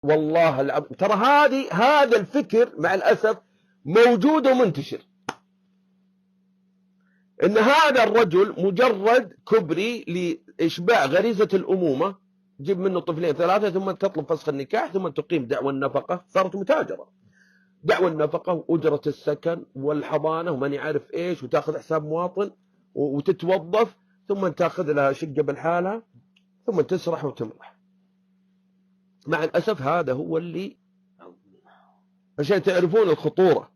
والله العظيم ترى هذا الفكر مع الأسف موجود ومنتشر، إن هذا الرجل مجرد كبري لإشباع غريزة الأمومة، جيب منه طفلين ثلاثة ثم تطلب فسخ النكاح ثم تقيم دعوى النفقة. صارت متاجرة، دعوى النفقة وأجرة السكن والحضانة ومن يعرف إيش، وتأخذ حساب مواطن وتتوظف ثم تأخذ لها شقة بالحالة ثم تسرح وتمرح. مع الأسف هذا هو اللي، عشان تعرفون الخطورة،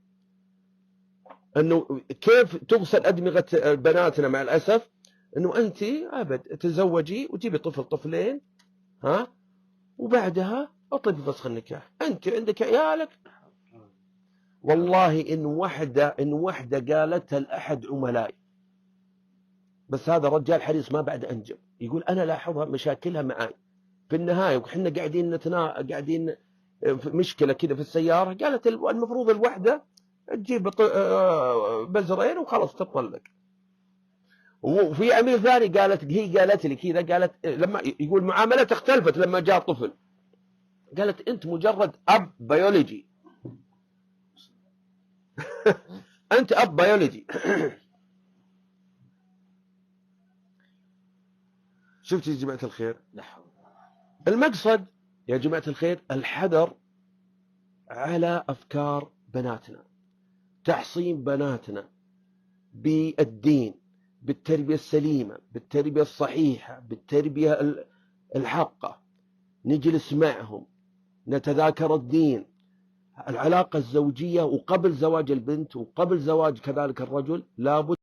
أنه كيف تغسل أدمغة بناتنا. مع الأسف أنه أنت أبد تزوجي وتجيبي طفل طفلين وبعدها اطلبي فسخ النكاح، أنت عندك عيالك. والله إن وحدة قالتها لأحد عملائي، بس هذا الرجال حريص ما بعد أنجب، يقول أنا لاحظها مشاكلها معي في النهاية، وإحنا قاعدين قاعدين في مشكلة كذا في السيارة، قالت المفروض الوحدة تجيب بزرين وخلاص تطلق. وفي أمير ثاني قالت لي كذا، قالت لما يقول معاملتها اختلفت لما جاء طفل، قالت أنت مجرد أب بيولوجي أنت أب بيولوجي. شفت يا جماعة الخير؟ المقصد يا جماعة الخير الحذر على أفكار بناتنا، تحصين بناتنا بالدين، بالتربية السليمة، بالتربية الصحيحة، بالتربية الحقة، نجلس معهم نتذاكر الدين، العلاقة الزوجية، وقبل زواج البنت وقبل زواج كذلك الرجل لابد